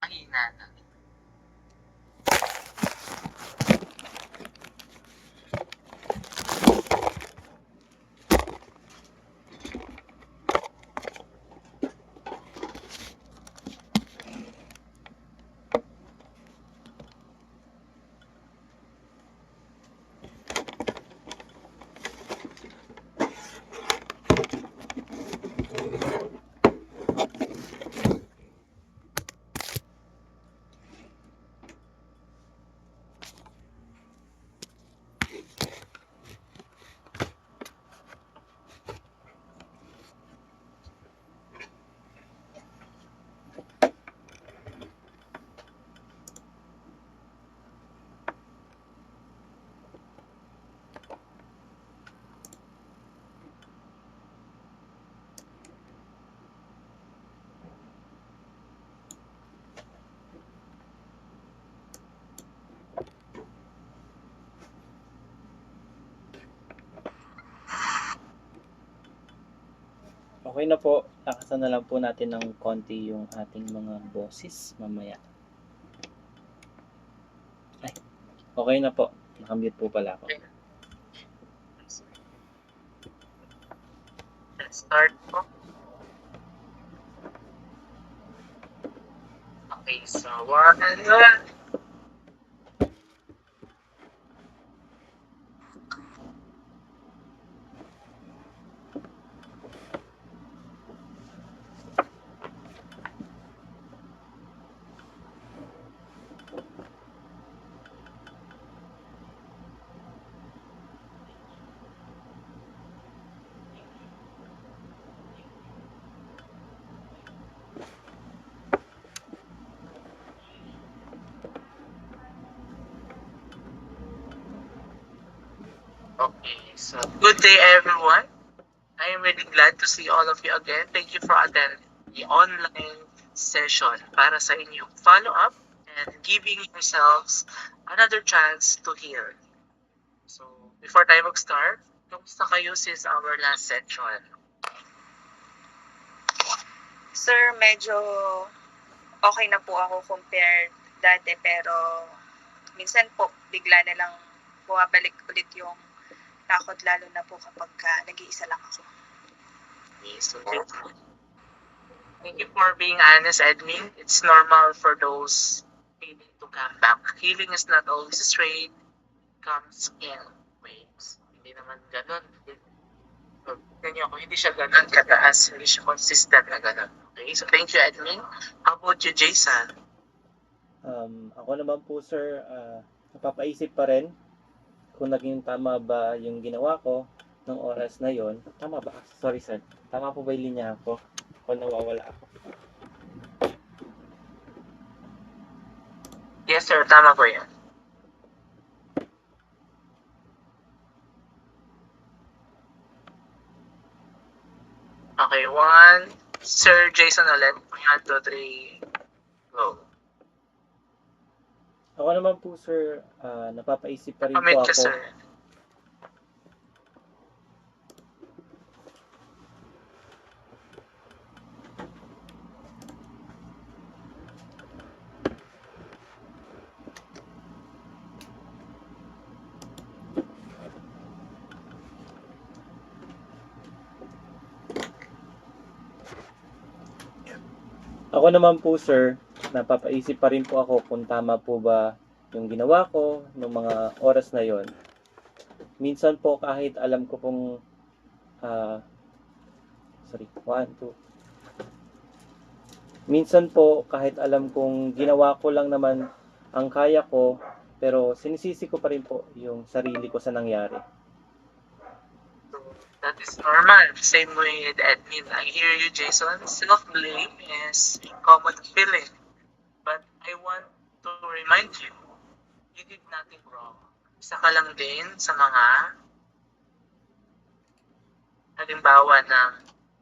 Mahina na. Okay na po, lakasan na lang po natin ng konti yung ating mga boses mamaya. Ay, okay na po. Nakamute po pala ako. Let's start po. Okay, so one and one. Okay, so good day everyone. I am really glad to see all of you again. Thank you for attending the online session para sa inyong follow-up and giving yourselves another chance to heal. So, before tayo mag-start, kamusta kayo since our last session? Sir, medyo okay na po ako compared dati, pero minsan po bigla na lang bumabalik ulit yung takot, lalo na po kapag nag-iisa lang ako. Okay, so thank you for being honest, Edwin. It's normal for those feeling to come back. Healing is not always straight. Comes in waves. Hindi naman ganun. Ganyan ako, hindi siya ganun kataas. Hindi siya consistent na ganun. Okay, so thank you, Edwin. How about you, Jason? Ako naman po sir, napapaisip pa rin kung naging tama ba yung ginawa ko ng oras na yon. Tama ba? Sorry sir. Tama po ba yung linya ko? O nawawala ako? Yes, sir. Tama po yan. Okay, one. Sir Jason ulit. 1, 2, 3. Go. Ako naman po sir, napapaisip pa rin po Comment ako. ka, sir. Ako naman po sir, napapaisip pa rin po ako kung tama po ba yung ginawa ko ng mga oras na yon. Minsan po kahit alam ko pong Minsan po kahit alam kong ginawa ko lang naman ang kaya ko, pero sinisisi ko pa rin po yung sarili ko sa nangyari. That is normal. Same way with admin. I hear you, Jason. Self-blame is a common feeling. But I want to remind you, you did nothing wrong. Isa ka lang din sa mga halimbawa ng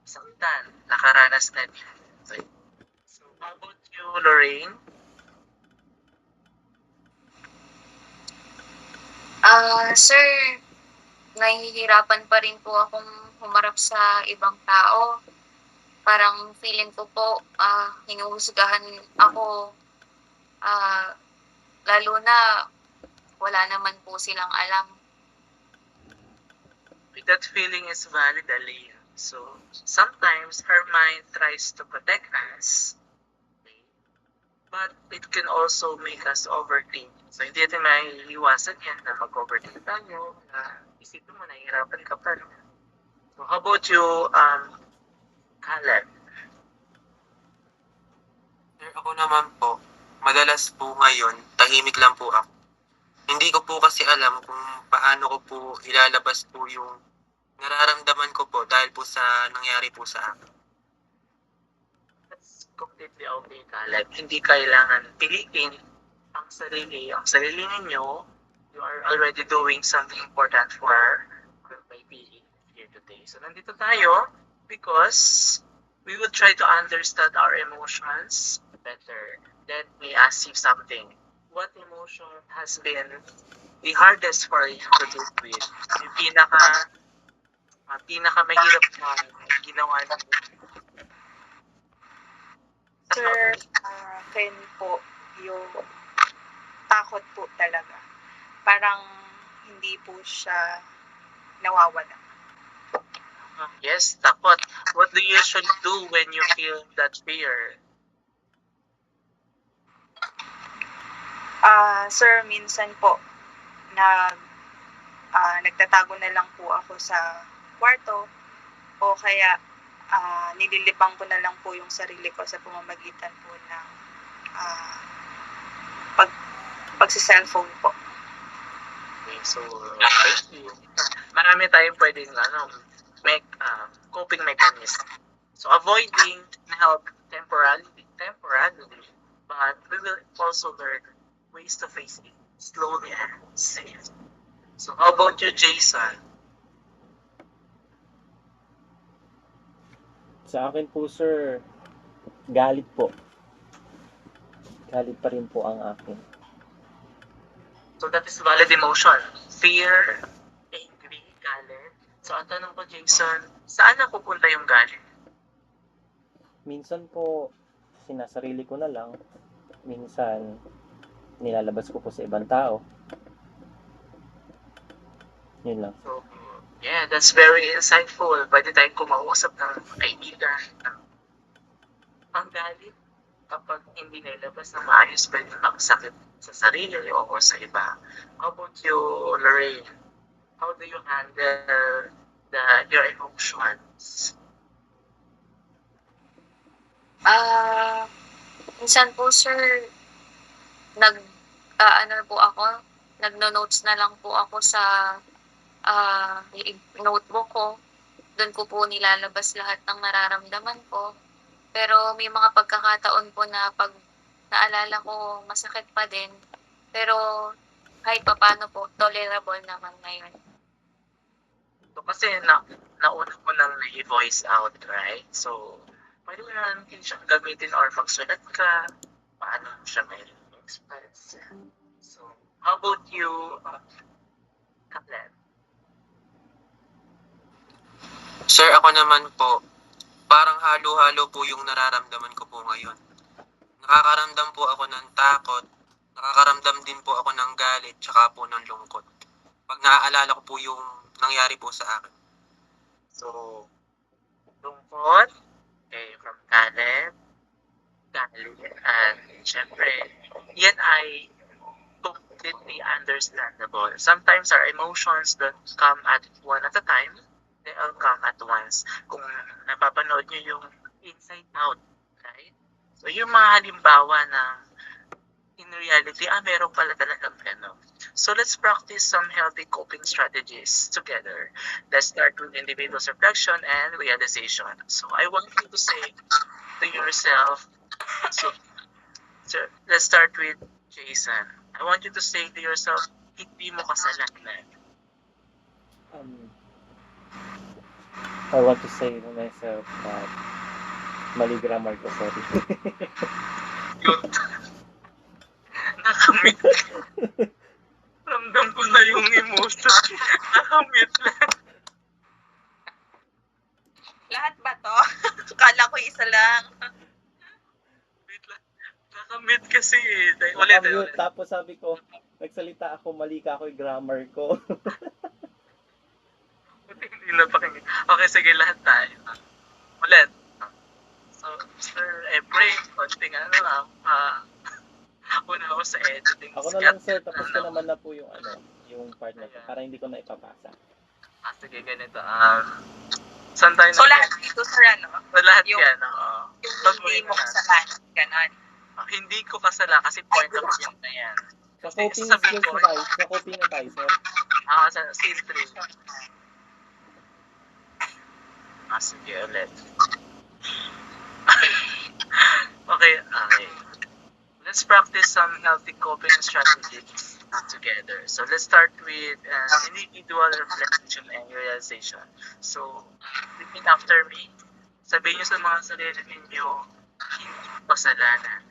saktan, nakaranas na din. So, how about you, Lorraine? Sir, nahihirapan pa rin po akong humarap sa ibang tao. Parang feeling ko po, hinuhusgahan ako Lalo na wala naman po silang alam. That feeling is valid, Aliyah. So, sometimes our mind tries to protect us, okay? But it can also make us overthink. So, hindi natin maiiwasan yan na mag-overthink tayo, na isipin mo, nahihirapan ka pa. No? So, how about you, Caleb? Sir, ako naman po, madalas po ngayon, tahimik lang po ako. Hindi ko po kasi alam kung paano ko po ilalabas po yung nararamdaman ko po dahil po sa nangyari po sa akin. That's completely okay, Caleb. Hindi kailangan pilitin ang sarili. Ang sarili ninyo, you are already doing something important for by being here today. So, nandito tayo because we will try to understand our emotions better. Let me ask you something. What emotion has been the hardest for you to deal with? Yung pinakamahirap na ginawa niyo? Sir, akin po yung takot po talaga. Parang hindi po siya nawawala. Yes, takot. What do you usually do when you feel that fear? Sir, minsan po nagtatago na lang po ako sa kwarto o kaya nililibang ko na lang po yung sarili ko sa pamamagitan po ng pagsi-cellphone po. Okay, so, marami tayong pwedeng make coping mechanism. So, avoiding can help temporarily, but we will also learn ways to face it slowly and safe. So, how about you, Jason? Sa akin po, sir, galit po. Galit pa rin po ang akin. So, that is valid emotion. Fear, angry, galit. So, ang tanong ko, Jason, saan napupunta yung galit? Minsan po, sinasarili ko na lang. Minsan, nilalabas ko po sa ibang tao. Yun lang. So, yeah, that's very insightful. Pwede tayong kumausap ng kaibigan. Ang galit, kapag hindi nailabas na maayos, pwede makasakit sa sarili o sa iba. How about you, Lorraine? How do you handle your emotions? Minsan po, sir, nagno-notes na lang po ako sa notebook ko. Doon ko po nilalabas lahat ng nararamdaman ko. Pero may mga pagkakataon po na pag naalala ko, masakit pa din. Pero kahit papaano po, tolerable naman ngayon. So, kasi nauna mo nang i-voice out, right? So, pwede mo natin siyang gamitin or magsulat ka. Paano mo siya may express? So, how about you, Caleb? Sir, ako naman po, parang halo-halo po yung nararamdaman ko po ngayon. Nakakaramdam po ako ng takot, nakakaramdam din po ako ng galit, tsaka po ng lungkot. Pag naaalala ko po yung nangyari po sa akin. So, lungkot, okay, from Caleb, galit, and syempre, yan ay completely understandable. Sometimes our emotions don't come at one at a time, they all come at once. Kung napapanood nyo yung Inside Out, right? So, yung mga halimbawa na in reality, meron pala talagang gano'n. So, let's practice some healthy coping strategies together. Let's start with individual reflection and realization. So, I want you to say to yourself, so let's start with Jason. I want you to say to yourself, hindi mo kasalanan. I want to say to myself that mali grammar ko, sorry. Yun. Nakamit. Ramdam ko na yung emotion. Nakamit lang. Lahat ba to? Kala ko isa lang. Wait lang. Nakamute kasi eh. Ulit. Nakamute, tapos sabi ko, nagsalita ako, mali ka ako yung grammar ko. Hindi na pakinggan. Okay, sige, lahat tayo. Ulit. So, Sir Efrain, konting una ako sa editing. Ako na lang sir, tapos ko naman na po yung part na to, para hindi ko na ipapasa. Sige, ganito. Saan tayo So, lahat dito, sir, So, lahat yung- yan, yung Baguhin hindi mo na. kasalanan, ganon. Hindi ko kasala kasi point of view na yan. Sa coping Sasabihin skills ko, na tayo, sa coping na tayo sir. Sa scene 3. Sige ulit. Okay. Let's practice some healthy coping strategies together. So let's start with individual reflection and realization. So, repeat after me. Sabihin niyo sa mga sarili ninyo, hindi ko kasalanan.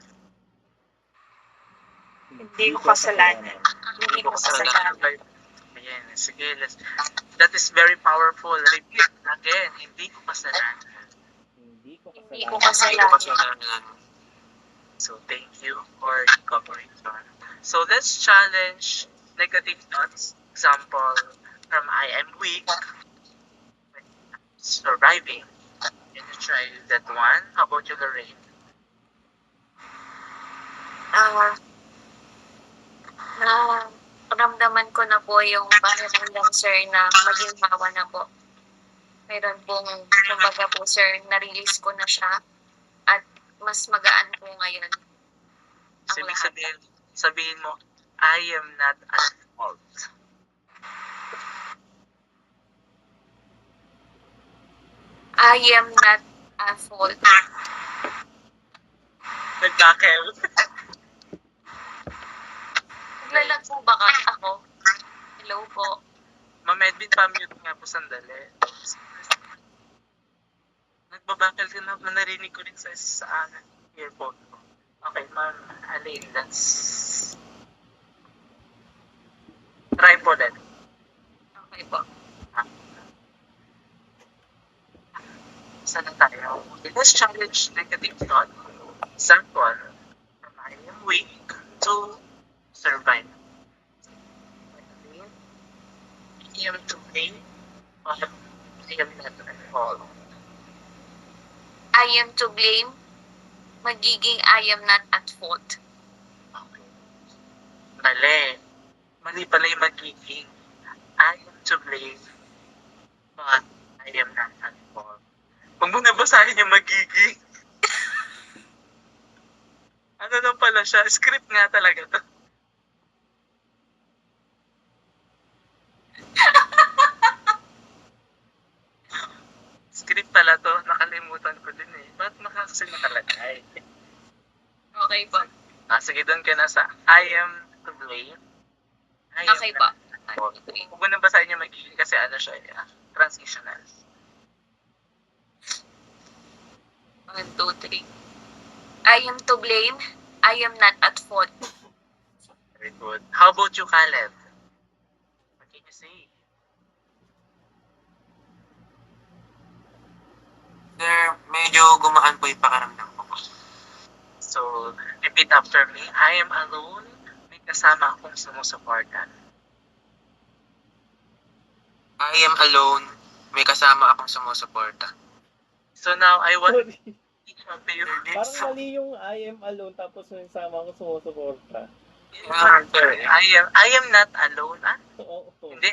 Hindi ko kasalanan. Hindi ko kasalanan. Ayan, sige, that is very powerful. Repeat again, hindi ko kasalanan. Hindi ko Hindi ko kasalanan. kasalanan. So, thank you for the cooperation. So, let's challenge negative thoughts. Example, from I am weak, surviving. Can you try that one? How about you, Lorraine? Ramdaman ko na po yung pakiramdam, sir, na maginhawa na po. Meron pong, kumbaga po, sir, na-release ko na siya at mas magaan po ngayon ang Ibig lahat. sabihin mo, I am not at fault. I am not at fault. Nagdakel. Naglalag po ba ako? Hello po. Ma'am Edwin, pa-mute nga po sandali. Nagbabakal ka na, narinig ko rin sa earphone ko. Okay, Ma'am Aline, that's... Try po din. Okay po. Saan na tayo? Let's challenge negative thought. Example, from I am weak to survive. I am to blame, or I am not at fault. I am to blame. Magiging I am not at fault. Okay. Mali. Mali pala yung magiging. I am to blame, but I am not at fault. Huwag mo nabasahin yung magiging. Ano lang pala siya? Script nga talaga to. Script pala to. Nakalimutan ko din eh. Ba't nakakasing nakalagay? Okay po. Sige, doon ka na sa I am to blame. I am Okay not po. at fault. Huwag mo nabasahin yung magiging kasi ano siya, transitional. 1, 2, 3. I am to blame. I am not at fault. Very good. How about you, Caleb? What can you say? Sir, medyo gumaan po yung pakiramdam ko. So, repeat after me. I am alone. May kasama akong sumusuporta. I am alone. May kasama akong sumusuporta. So now, I want Sorry. each of you. Parang mali yung I am alone tapos yung sama ko sumusuporta. I am not alone. Oo. Hindi.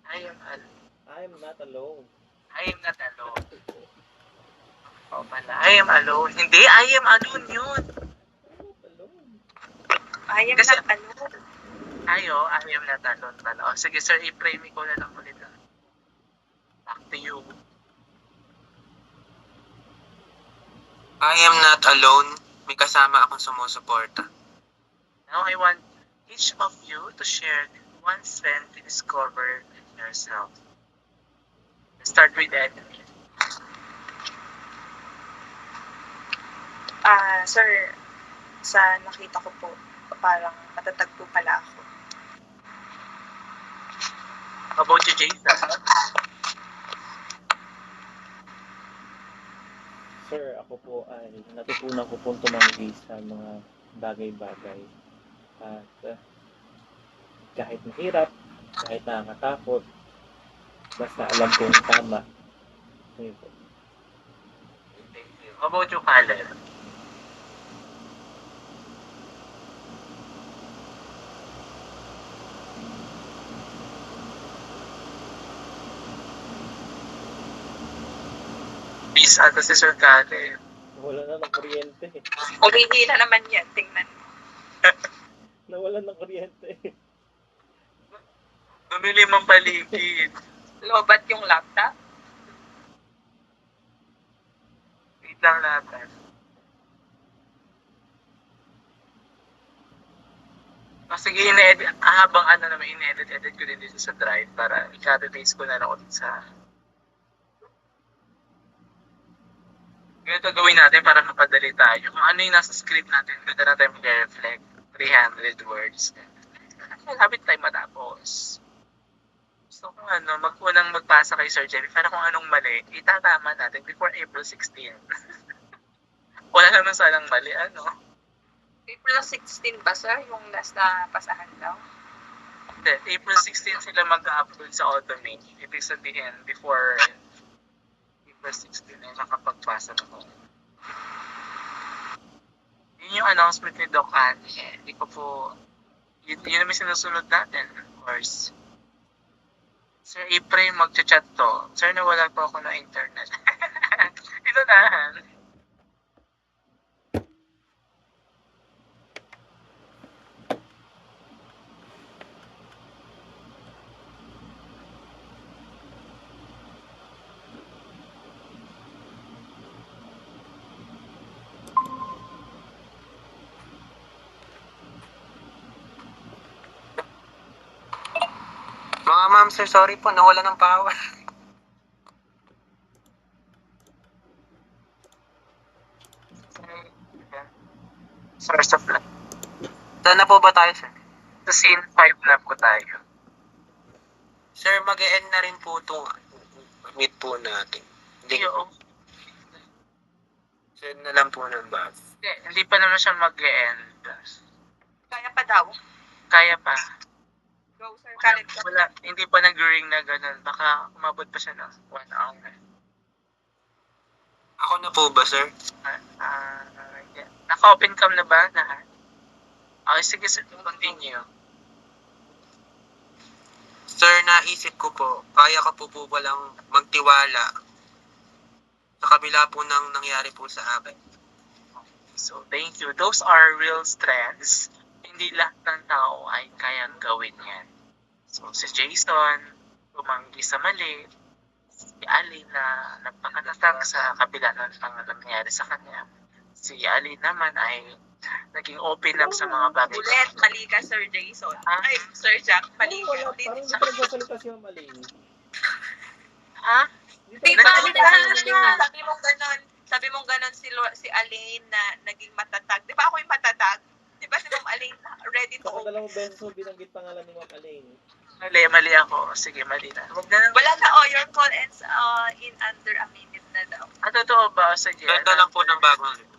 I am alone. I am not alone. I am not alone. Pala. I am alone. Hindi, I am alone yun. Alone. I am Kasi- not alone. I am not alone pala. Sige sir, i-pray me ko na lang ulit. Back to you. I am not alone. May kasama akong sumusuporta. Now I want each of you to share one strength you discovered in yourself. Let's start with Edwin. Sir, sa nakita ko po, parang matatag po pala ako. How about you, Jason? Sir, sir, ako po ay natutunan ko pong tumanggi sa mga bagay-bagay. At kahit mahirap, kahit nakakatakot, basta alam kong tama. Yun po. Thank you. How about you, Kalen? Peace ata si Sir Kalen. Nawala na ng kuryente. Umihi na naman yan. Tingnan. Nawala ng kuryente. Bumili mong paligid. Lobat yung laptop. Wait lang natin. Sige, habang naman, ine-edit ko din dito sa Drive para i-copy-paste ko na lang ulit sa... Ganito gawin natin para mapadali tayo. Kung ano yung nasa script natin, ganda na tayo mag-reflect. 300 words. Habit tayo matapos. Gusto ko unang magpasa kay Sir Jerry para kung anong mali, itatama natin before April 16. Wala naman sanang mali, April 16 ba, sir? Yung last na pasahan daw? Hindi, April 16 sila mag-upload sa Automate. Ibig sabihin, before April 16 ay nakapagpasa na ko. Yun yung announcement ni Doc Annie. Hindi ko po, yun naman sinusunod natin, of course. Sir April, mag-chat to. Sir, nawala po ako ng internet. Inunahan. Mga ma'am, sir, sorry po, nawala ng power. Source of life. Saan na po ba tayo, sir? Sa scene 5 na po tayo. Sir, mag-e-end na rin po itong meet po natin. Hindi, Yung, send na lang po ng bag. hindi pa naman siya mag-e-end. Kaya pa daw. Kaya pa. Go, sir. Kalit ka. Wala, hindi pa nag-ring na ganun. Baka umabot pa siya ng 1 hour. Ako na po ba, sir? Yeah. Naka-open cam na ba lahat? Okay, sige sir, continue. Sir, naisip ko po, kaya ka po palang magtiwala sa kabila po ng nangyari po sa akin. So, thank you. Those are real strengths. Hindi lahat ng tao ay kayang gawin yan. So, si Jason, tumanggi sa mali. Si Ali na nagpakatatag sa kabila ng nangyari sa kanya. Si Ali naman ay naging open up sa mga bagay. Ulit, mali ka, Sir Jason. Ay, Sir Jack, mali ka. Parang hindi pa nagsasalita si Ma'am Aling. Ha? Hindi Di pa ba, nagsasalita. sabi mong ganon si Aline na naging matatag. Di ba ako yung matatag? Di ba si Ma'am Aline ready to Baka open? dalawang beses mo binanggit pangalan ni Ma'am Aling. Mali ako. Sige, mali na. Huwag na. Wala na, your call ends in under a minute na daw. Totoo ba? Sige. Ganda lang po ng bagong link.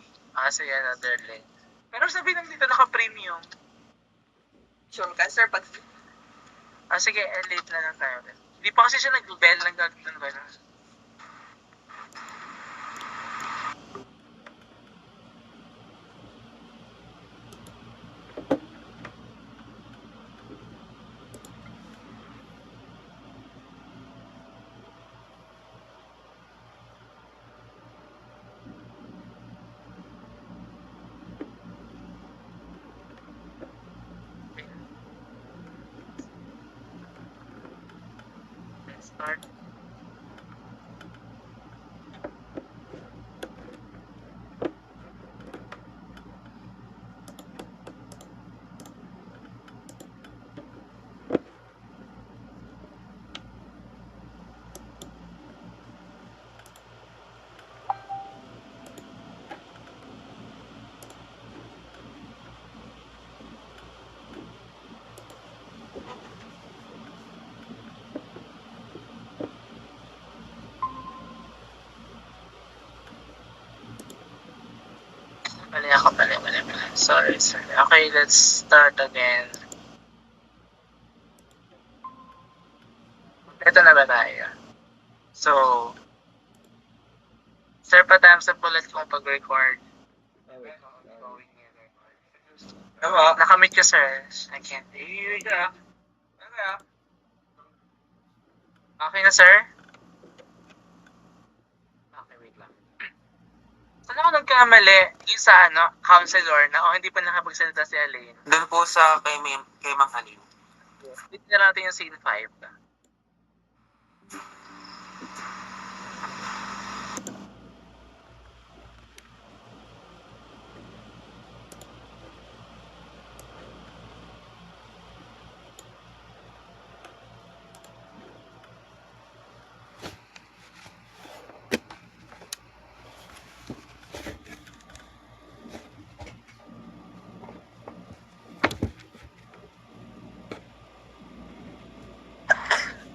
Sige, another link. Pero sabi lang dito naka-premium. Sure ka, sir? Pag Sige, late na lang tayo. Hindi pa kasi siya nag-bell ng gano'n. Let's start. Mali ako, mali. Sorry. Okay, let's start again. Ito na ba tayo? So, sir, pa-thumbs up ulit kung pag-record. Nakamit ka, sir. I can't hear you. Okay na, sir? Okay, wait lang. Saan ako nagkamali? Yung sa counselor na hindi pa nakapagsalita si Aline. Doon po sa kay Ma'am Aline. Dito na natin yung scene 5.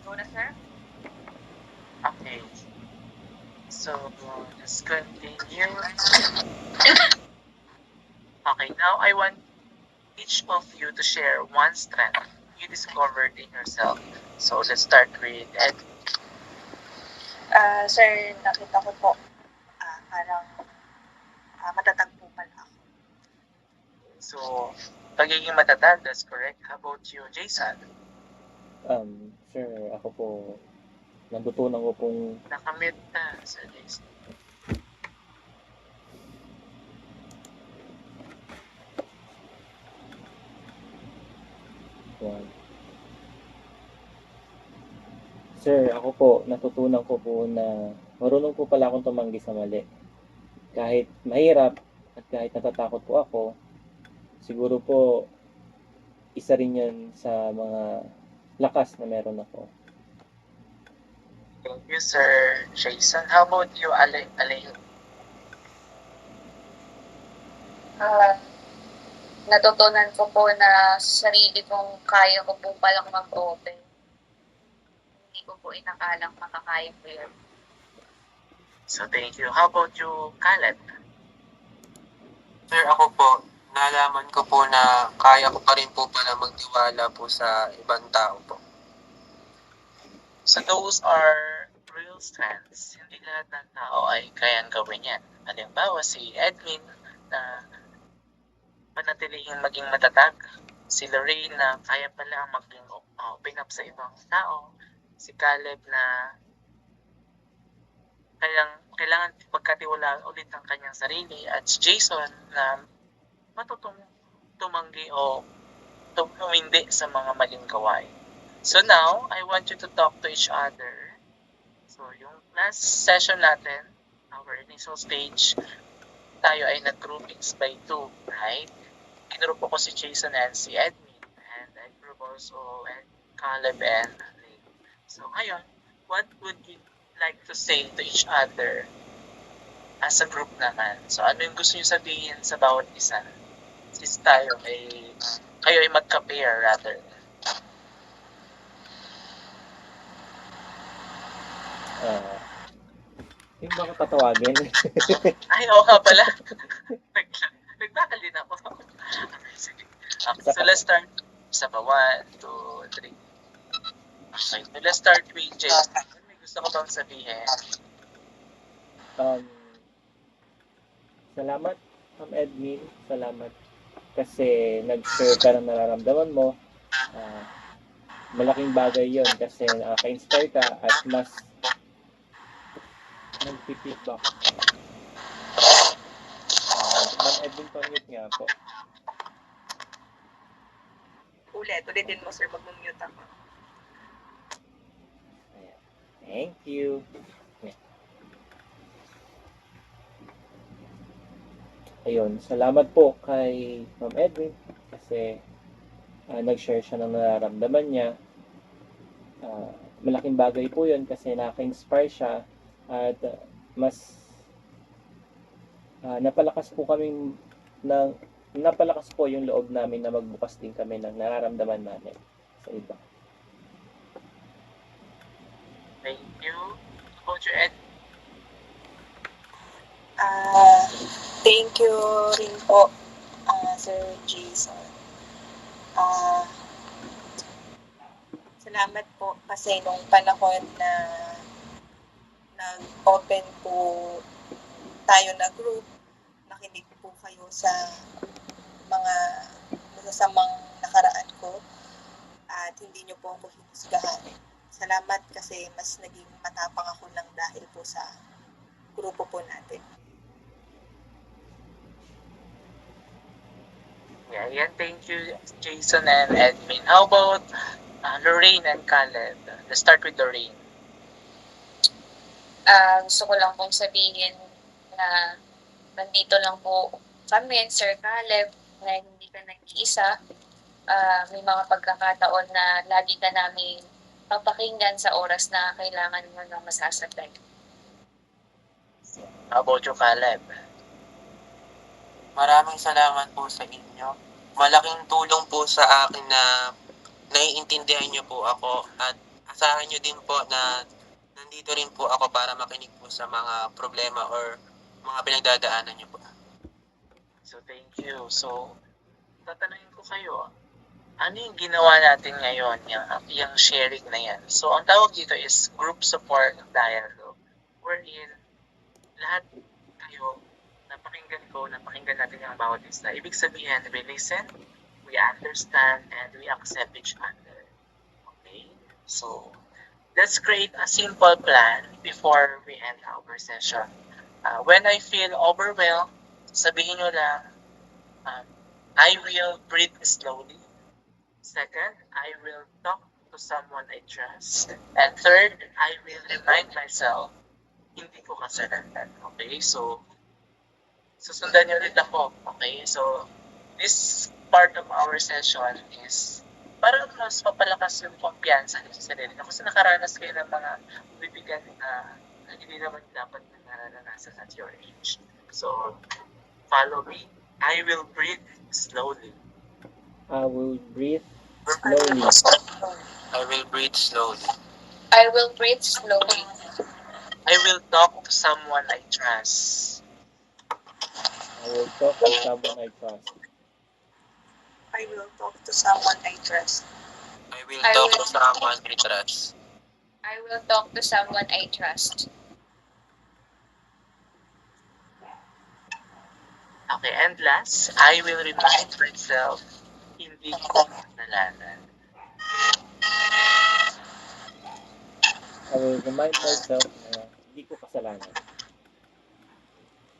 Go na, sir? Okay. So, let's continue. Okay, now I want each of you to share one strength you discovered in yourself. So, let's start with Ed. Sir, nakita ko po, parang matatag po pala ako. So, pagiging matatag, that's correct. How about you, Jason? Sir, ako po, natutunan ko pong Nakamit na sa Jason. Yan. Sir, ako po, natutunan ko po na marunong po pala akong tumanggi sa mali. Kahit mahirap at kahit natatakot po ako, siguro po isa rin yun sa mga lakas na meron ako. Thank you, Sir Jason. How about you, Alain? Natutunan ko po na sa sarili kong kaya ko po palang mag-open. Hindi ko po inakalang makakaya ko yun. So, thank you. How about you, Caleb? Sir, ako po, nalaman ko po na kaya ko pa rin po pala magtiwala po sa ibang tao po. So, those are real strengths. Hindi lahat ng tao ay kayang gawin yan. Halimbawa, si Edwin na panatilihing maging matatag. Si Lorraine na kaya pala maging open up sa ibang tao. Si Caleb na kailangan pagkatiwalaan ulit ang kanyang sarili. At si Jason na matutong tumanggi o tumindi sa mga maling gawain. So now, I want you to talk to each other. So yung last session natin, our initial stage, tayo ay nag-groupings by 2, right? Kinrupo ko si Jason and si Edwin, and I group also and Caleb and Lane. So ngayon, what would you like to say to each other as a group naman? So ano yung gusto niyo sabihin sa bawat isa? Since kayo ay magka-pair rather. Yung baka tatawagin. Ay, oo nga pala. Nagtakal din ako. Sige. Okay, so let's start. Isa pa, 1, 2, 3. Okay, so let's start with Jason. May gusto ko bang sabihin? Salamat, Ma'am Edwin. Salamat kasi nag-share ka ng nararamdaman mo. Malaking bagay yon kasi nakaka-inspire ka at mas nag-feedback. Ma'am Edwin, pang-mute nga po. Ulitin mo, sir, mag-mute ako. Ayan. Thank you. Ayun, salamat po kay Ma'am Edwin kasi nag-share siya ng nararamdaman niya. Malaking bagay po yun kasi nakaka-inspire siya at mas napalakas po yung loob namin na magbukas din kami ng nararamdaman namin sa iba. Thank you. How about you, Ed? Ah, thank you rin po, Sir Jason. Ah, salamat po kasi nung panahon na nag-open po tayo na group, nakinig po kayo sa mga masasamang nakaraan ko at hindi niyo po ako hinusgahan. Salamat kasi mas naging matapang ako ng dahil po sa grupo po natin. Yeah, yan. Thank you, Jason and Edwin. How about Lorraine and Caleb? Let's start with Lorraine. Gusto ko lang pong sabihin na nandito lang po kami, Sir Caleb, na hindi ka nag-iisa. May mga pagkakataon na lagi ka namin papakinggan sa oras na kailangan mo ng masasagdan. How about you, Caleb? Maraming salamat po sa inyo. Malaking tulong po sa akin na naiintindihan niyo po ako at asahan niyo din po na nandito rin po ako para makinig po sa mga problema or mga pinagdadaanan niyo po. So, thank you. So, tatanungin ko kayo, ano yung ginawa natin ngayon, yung sharing na yan? So, ang tawag dito is group support dialogue, wherein lahat kayo, napakinggan natin yung bawat isa. Ibig sabihin, we listen, we understand, and we accept each other. Okay? So, let's create a simple plan before we end our session. When I feel overwhelmed, sabihin nyo lang, I will breathe slowly. Second, I will talk to someone I trust. And third, I will remind myself, hindi ko kasalanan. Okay? So, susundan niyo ulit ako. Okay? So, this part of our session is para mas mapalakas yung kumpiyansa niyo sa sarili. Kasi nakaranas kayo ng mga bibigan na hindi naman dapat na naranasan at your age. So, follow me. I will breathe slowly. I will breathe slowly. I will breathe slowly. I will breathe slowly. I will talk to someone I trust. I will talk to someone I trust. I will talk to someone I trust. I will I talk will- to someone I trust. I will talk to someone I trust. Okay, and last, I will remind myself, hindi ko kasalanan. I will remind myself na hindi ko kasalanan.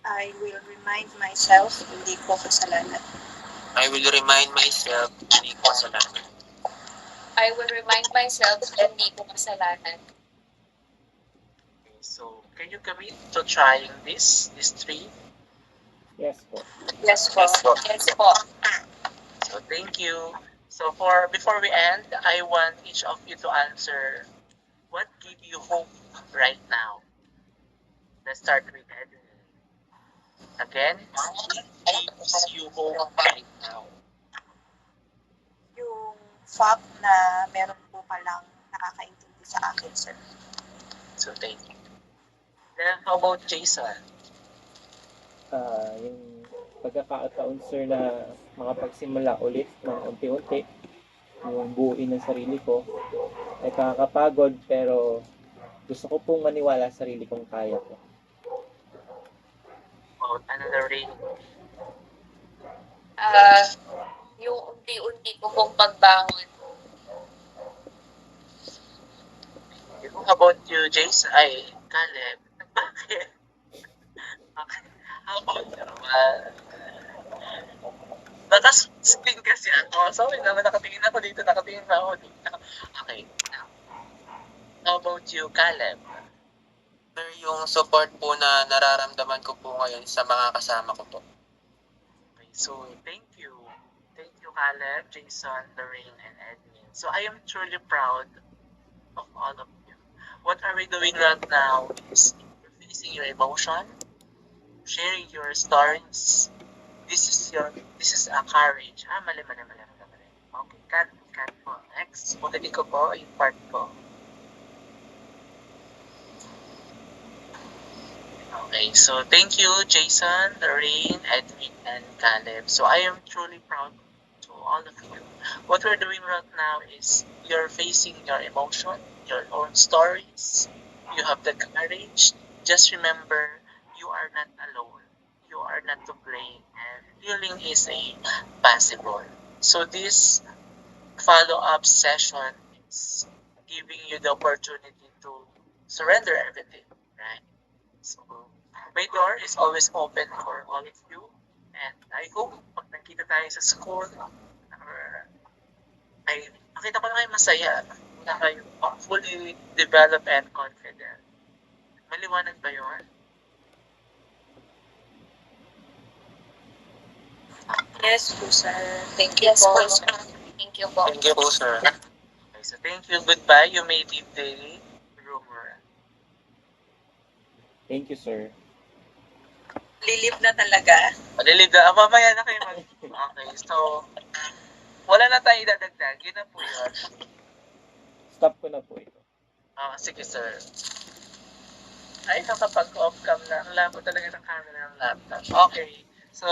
I will remind myself, hindi ko kasalanan. I will remind myself, hindi ko kasalanan. I will remind myself hindi ko kasalanan. Okay, so, can you commit to trying these three? Yes po. Yes po. Yes po. Yes po. So, thank you. So, before we end, I want each of you to answer, what gives you hope right now? Let's start with Edwin. Again, what gives you hope right now? Yung fact na meron po palang nakakaintindi sa akin, sir. So, thank you. Then, how about Jason? Yung pagkakataon, sir, na makapagsimula ulit ng unti-unti yung buuin ng sarili ko ay kakapagod, pero gusto ko pong maniwala sa sarili kong kaya ko. About another ring? Yung unti-unti ko pong pagbangon. How about you, Jason? Ay, Caleb. Bakit? Okay. How about you? Nakaspin kasi ako. Sorry naman, nakatingin ako dito. Okay. Now, how about you, Caleb? Sir, yung support po na nararamdaman ko po ngayon sa mga kasama ko po. Okay, so thank you. Thank you, Caleb, Jason, Lorraine, and Edwin. So I am truly proud of all of you. What are we doing right now is facing your emotion, sharing your stories. This is a courage. Mali. Okay, cut po. Next, ulitin ko po yung part po. Okay, so thank you, Jason, Lorraine, Edwin, and Caleb. So I am truly proud to all of you. What we're doing right now is you're facing your emotion, your own stories. You have the courage. Just remember, you are not alone. You are not to blame, and healing is a possible. So this follow-up session is giving you the opportunity to surrender everything, right? So, my door is always open for all of you. And I hope pag nakita tayo sa school, or ay nakita ko na kayo masaya, na kayo fully developed and confident. Maliwanag ba yun? Yes po, sir. Thank you Yes po. po, sir. Thank you po. Thank you po, sir. Okay, so thank you. Goodbye. You may leave the room. Thank you, sir. Lilip na talaga. Malilib na. Mamaya na kayo mag... Okay, so wala na tayong idadagdag. Yun na po yun. Stop ko na po ito. Sige, sir. Ay, nakapag-off cam na. Ang labo talaga ng camera ng laptop. Okay. So,